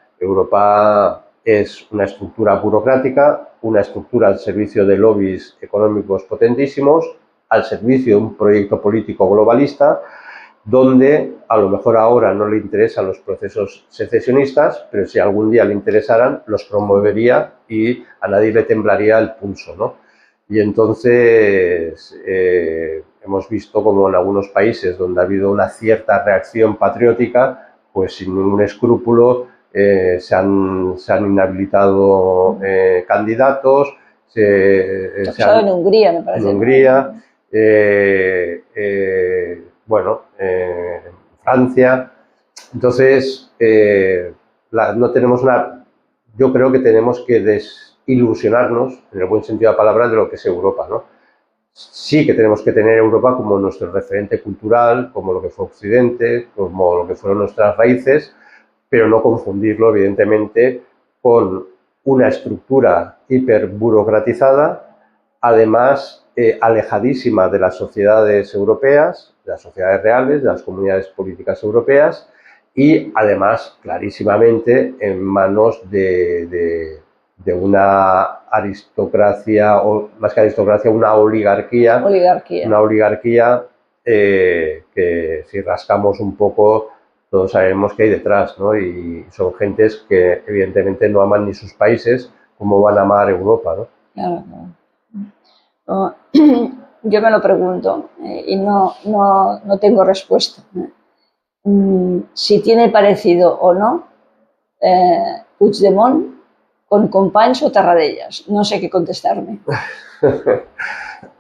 es una estructura burocrática, una estructura al servicio de lobbies económicos potentísimos, al servicio de un proyecto político globalista, donde a lo mejor ahora no le interesan los procesos secesionistas, pero si algún día le interesaran, los promovería y a nadie le temblaría el pulso, ¿no? Y entonces hemos visto como en algunos países donde ha habido una cierta reacción patriótica, pues sin ningún escrúpulo se han inhabilitado candidatos. En Hungría, me parece. En Hungría, bueno, Francia. Entonces, no tenemos una... Yo creo que tenemos que ilusionarnos, en el buen sentido de la palabra, de lo que es Europa, ¿no? Sí que tenemos que tener Europa como nuestro referente cultural, como lo que fue Occidente, como lo que fueron nuestras raíces, pero no confundirlo, evidentemente, con una estructura hiperburocratizada, además alejadísima de las sociedades europeas, de las sociedades reales, de las comunidades políticas europeas, y además clarísimamente en manos de una aristocracia, o más que aristocracia, una oligarquía. Una oligarquía que si rascamos un poco todos sabemos que hay detrás, ¿no? Y son gentes que evidentemente no aman ni sus países, como van a amar Europa, ¿no? Claro, claro. Yo me lo pregunto y no tengo respuesta. Si tiene parecido o no Puigdemont con Companys o Tarradellas. No sé qué contestarme.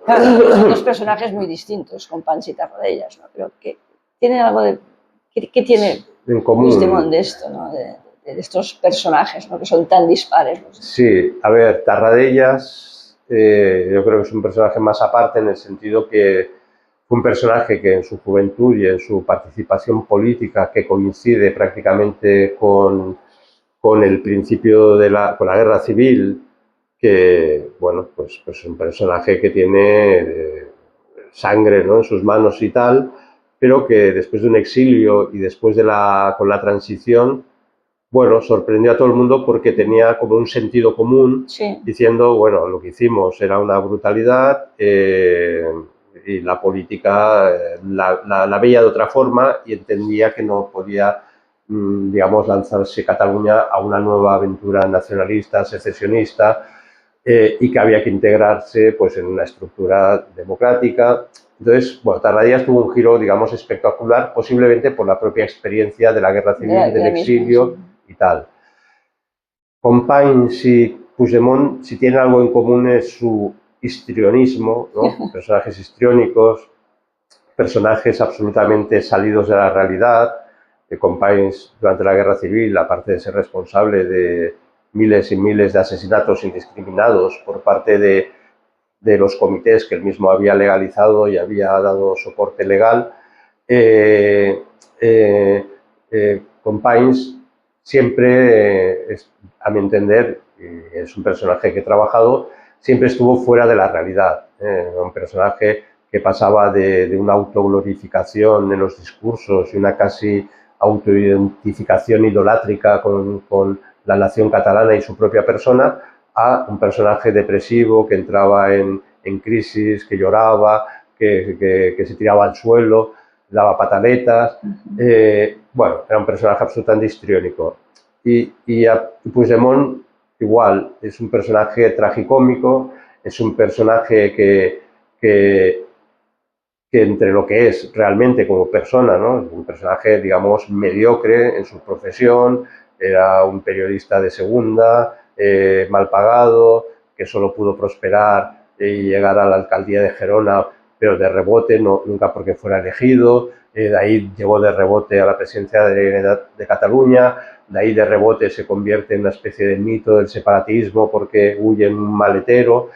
Claro, son dos personajes muy distintos, Companys y Tarradellas, ¿no? Pero que tienen algo de... ¿Qué tiene en común Puigdemont de esto, ¿no? De estos personajes, ¿no? Que son tan dispares? ¿No? Sí, a ver, Tarradellas yo creo que es un personaje más aparte en el sentido que fue un personaje que en su juventud y en su participación política, que coincide prácticamente con el principio de con la guerra civil, que, bueno, pues es un personaje que tiene sangre, ¿no?, en sus manos y tal, pero que después de un exilio y después con la transición, bueno, sorprendió a todo el mundo porque tenía como un sentido común, sí, diciendo, bueno, lo que hicimos era una brutalidad y la política la veía de otra forma y entendía que no podía, digamos, lanzarse Cataluña a una nueva aventura nacionalista, secesionista, y que había que integrarse pues en una estructura democrática. Entonces, bueno, Tarradellas tuvo un giro, digamos, espectacular, posiblemente por la propia experiencia de la guerra civil, del exilio, mismo, sí, y tal. Companys y Puigdemont, si tienen algo en común, es su histrionismo, ¿no? Personajes histriónicos, personajes absolutamente salidos de la realidad. Companys, durante la guerra civil, aparte de ser responsable de miles y miles de asesinatos indiscriminados por parte de los comités que él mismo había legalizado y había dado soporte legal, Companys siempre, a mi entender, es un personaje que he trabajado, siempre estuvo fuera de la realidad. Un personaje que pasaba de una autoglorificación en los discursos y una casi autoidentificación idolátrica con la nación catalana y su propia persona, a un personaje depresivo que entraba en crisis, que lloraba, que se tiraba al suelo, daba pataletas. Bueno, era un personaje absolutamente histriónico. Y Puigdemont igual, es un personaje tragicómico, es un personaje que entre lo que es realmente como persona, ¿no? Un personaje, digamos, mediocre en su profesión, era un periodista de segunda, mal pagado, que solo pudo prosperar y llegar a la alcaldía de Gerona, pero de rebote, no, nunca porque fuera elegido. De ahí llegó de rebote a la presidencia de Cataluña, de ahí de rebote se convierte en una especie de mito del separatismo porque huye en un maletero.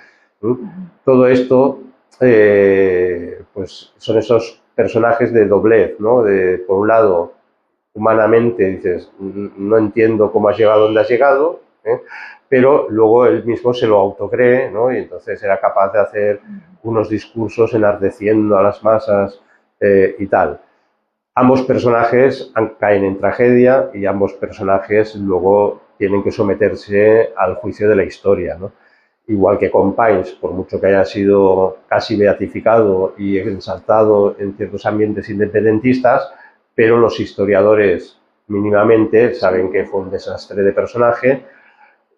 Todo esto pues son esos personajes de doblez, ¿no? Por un lado, humanamente dices, no entiendo cómo has llegado donde has llegado, pero luego él mismo se lo autocree, ¿no? Y entonces era capaz de hacer unos discursos enardeciendo a las masas y tal. Ambos personajes caen en tragedia y ambos personajes luego tienen que someterse al juicio de la historia, ¿no? Igual que Companys, por mucho que haya sido casi beatificado y exaltado en ciertos ambientes independentistas, pero los historiadores mínimamente saben que fue un desastre de personaje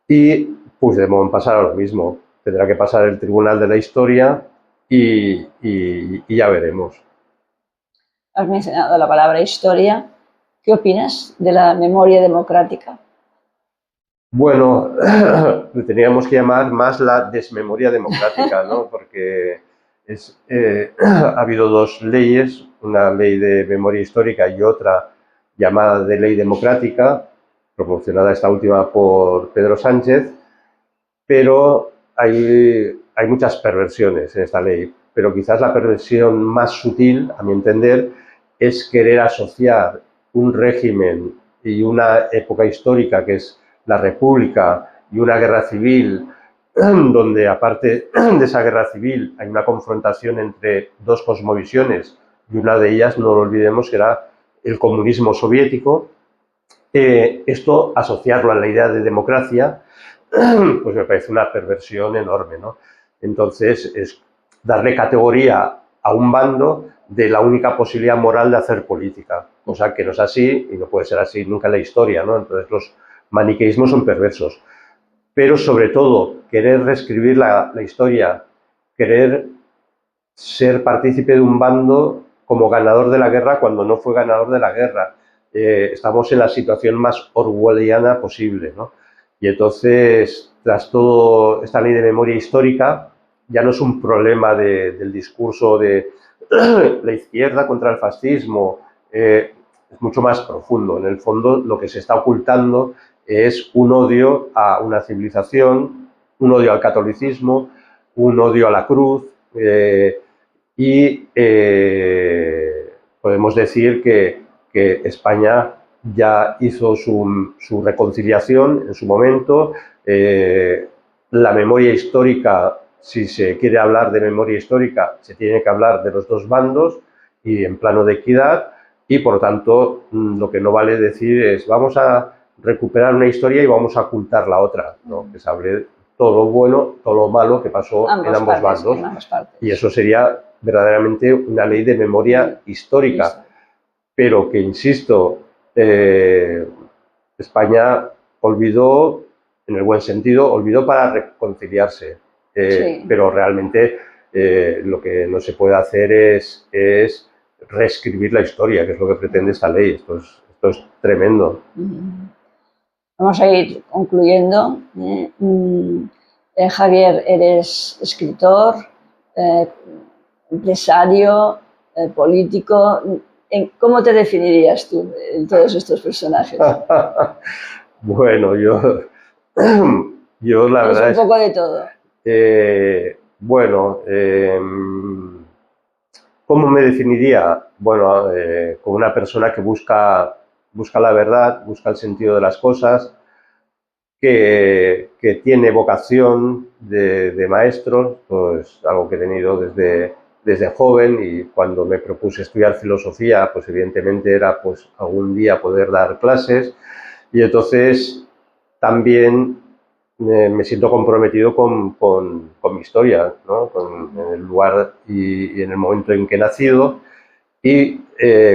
y Puigdemont pasará lo mismo. Tendrá que pasar el tribunal de la historia y ya veremos. Has mencionado la palabra historia. ¿Qué opinas de la memoria democrática? Bueno, le teníamos que llamar más la desmemoria democrática, ¿no? Porque ha habido dos leyes, una ley de memoria histórica y otra llamada de ley democrática, promocionada esta última por Pedro Sánchez, pero hay muchas perversiones en esta ley, pero quizás la perversión más sutil, a mi entender, es querer asociar un régimen y una época histórica que es la República y una guerra civil, donde aparte de esa guerra civil hay una confrontación entre dos cosmovisiones, y una de ellas, no lo olvidemos, que era el comunismo soviético. Esto, asociarlo a la idea de democracia, pues me parece una perversión enorme, ¿no? Entonces, es darle categoría a un bando de la única posibilidad moral de hacer política, cosa que no es así y no puede ser así nunca en la historia, ¿no? Entonces, los maniqueísmos son perversos. Pero, sobre todo, querer reescribir la historia, querer ser partícipe de un bando como ganador de la guerra cuando no fue ganador de la guerra. Estamos en la situación más orwelliana posible, ¿no? Y entonces, tras toda esta ley de memoria histórica, ya no es un problema del discurso de la izquierda contra el fascismo, es mucho más profundo. En el fondo, lo que se está ocultando es un odio a una civilización, un odio al catolicismo, un odio a la cruz, y podemos decir que España ya hizo su reconciliación en su momento. La memoria histórica, si se quiere hablar de memoria histórica, se tiene que hablar de los dos bandos y en plano de equidad, y por tanto lo que no vale decir es vamos a recuperar una historia y vamos a ocultar la otra, ¿no? Que se hable todo lo bueno, todo lo malo que pasó en ambos bandos. Y eso sería verdaderamente una ley de memoria histórica. Pero que, insisto, España olvidó, en el buen sentido, olvidó para reconciliarse. Sí. Pero realmente lo que no se puede hacer es reescribir la historia, que es lo que pretende esta ley. Esto es tremendo. Vamos a ir concluyendo. Javier, eres escritor, empresario, político. ¿Cómo te definirías tú en todos estos personajes? Bueno, yo la verdad es un poco de todo. Bueno, ¿cómo me definiría? Bueno, como una persona que busca la verdad, busca el sentido de las cosas, que tiene vocación de maestro, pues algo que he tenido desde joven, y cuando me propuse estudiar filosofía, pues evidentemente era pues algún día poder dar clases, y entonces también me siento comprometido con mi historia, ¿no? En el lugar y en el momento en que he nacido, y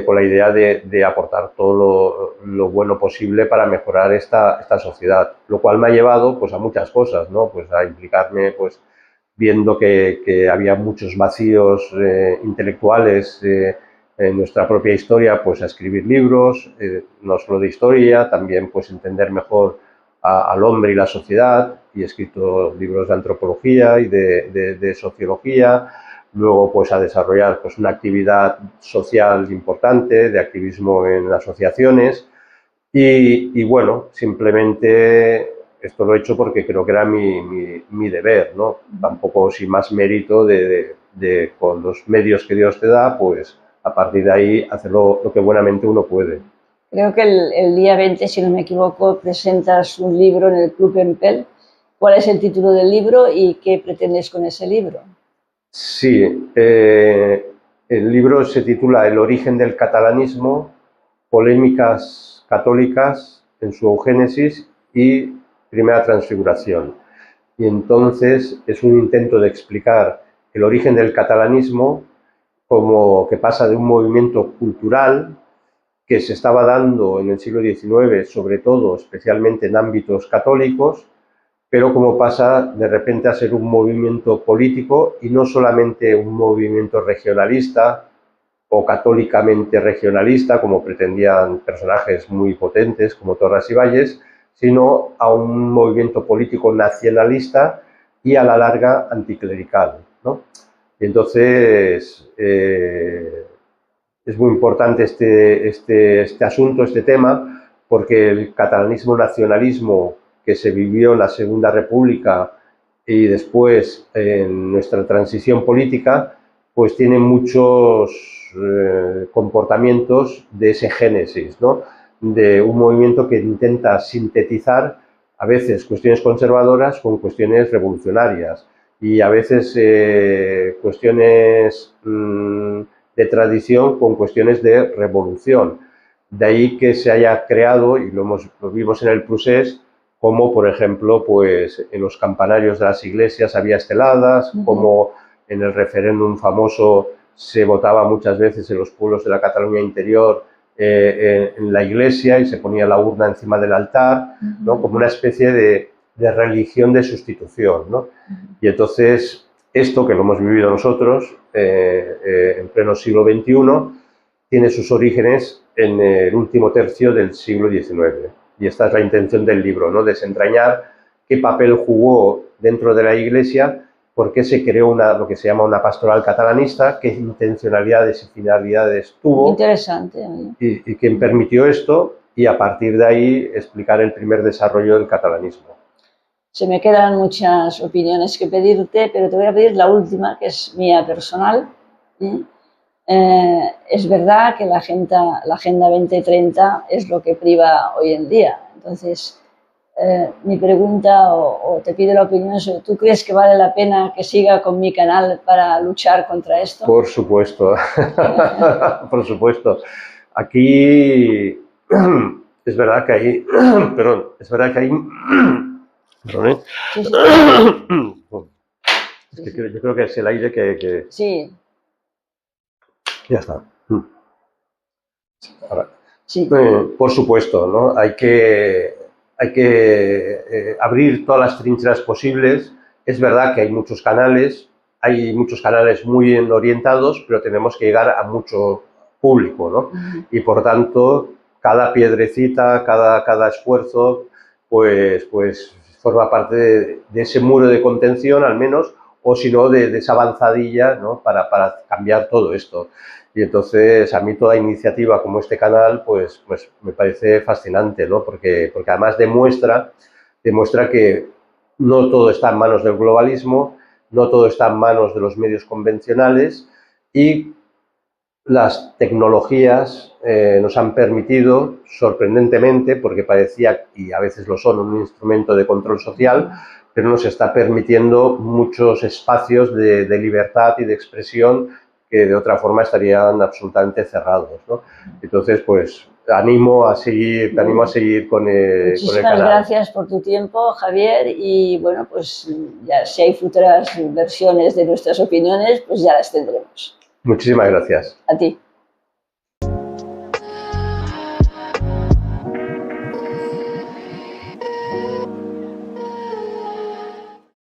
con la idea de aportar todo lo bueno posible para mejorar esta sociedad, lo cual me ha llevado pues a muchas cosas, ¿no? Pues a implicarme pues viendo que había muchos vacíos intelectuales en nuestra propia historia, pues a escribir libros, no solo de historia, también pues entender mejor al hombre y la sociedad, y he escrito libros de antropología y de sociología. Luego pues a desarrollar pues una actividad social importante, de activismo en asociaciones, y bueno, simplemente esto lo he hecho porque creo que era mi deber, ¿no? Tampoco sin más mérito de con los medios que Dios te da, pues a partir de ahí hacer lo que buenamente uno puede. Creo que el día 20, si no me equivoco, presentas un libro en el Club Empel. ¿Cuál es el título del libro y qué pretendes con ese libro? Sí, el libro se titula El origen del catalanismo, polémicas católicas en su eugénesis y primera transfiguración. Y entonces es un intento de explicar el origen del catalanismo como que pasa de un movimiento cultural que se estaba dando en el siglo XIX, sobre todo, especialmente en ámbitos católicos, pero como pasa de repente a ser un movimiento político, y no solamente un movimiento regionalista o católicamente regionalista, como pretendían personajes muy potentes como Torras y Valles, sino a un movimiento político nacionalista y a la larga anticlerical, ¿no? Y entonces es muy importante este asunto, este tema, porque el catalanismo nacionalismo que se vivió en la Segunda República y después en nuestra transición política, pues tiene muchos comportamientos de ese génesis, ¿no? De un movimiento que intenta sintetizar a veces cuestiones conservadoras con cuestiones revolucionarias y a veces cuestiones de tradición con cuestiones de revolución. De ahí que se haya creado, y lo vimos en el Prusés, como por ejemplo pues en los campanarios de las iglesias había esteladas, como en el referéndum famoso se votaba muchas veces en los pueblos de la Cataluña interior en la iglesia y se ponía la urna encima del altar, ¿no? Como una especie de religión de sustitución, ¿no? Y entonces esto que lo hemos vivido nosotros en pleno siglo XXI tiene sus orígenes en el último tercio del siglo XIX. Y esta es la intención del libro, ¿no? Desentrañar qué papel jugó dentro de la Iglesia, por qué se creó lo que se llama una pastoral catalanista, qué intencionalidades y finalidades tuvo. Interesante. Y quién permitió esto, y a partir de ahí explicar el primer desarrollo del catalanismo. Se me quedan muchas opiniones que pedirte, pero te voy a pedir la última, que es mía personal. Es verdad que la Agenda 2030 es lo que priva hoy en día. Entonces, mi pregunta o te pido la opinión sobre, ¿tú crees que vale la pena que siga con mi canal para luchar contra esto? Por supuesto, por supuesto. Aquí es verdad que hay, perdón, es verdad que hay, perdón, ¿eh? Sí, sí. Es que yo creo que es el aire que... Sí. Ya está. Ahora, sí. Por supuesto, ¿no? Hay que abrir todas las trincheras posibles. Es verdad que hay muchos canales muy bien orientados, pero tenemos que llegar a mucho público, ¿no? Y por tanto, cada piedrecita, cada esfuerzo, pues forma parte de ese muro de contención, al menos, o si no, de esa avanzadilla, ¿no? Para cambiar todo esto. Y entonces a mí toda iniciativa como este canal pues me parece fascinante, ¿no? Porque además demuestra que no todo está en manos del globalismo, no todo está en manos de los medios convencionales, y las tecnologías nos han permitido, sorprendentemente, porque parecía, y a veces lo son, un instrumento de control social, pero nos está permitiendo muchos espacios de libertad y de expresión que de otra forma estarían absolutamente cerrados, ¿no? Entonces, pues, te animo a seguir con el canal. Muchísimas gracias por tu tiempo, Javier, y bueno, pues ya si hay futuras versiones de nuestras opiniones, pues ya las tendremos. Muchísimas gracias. A ti.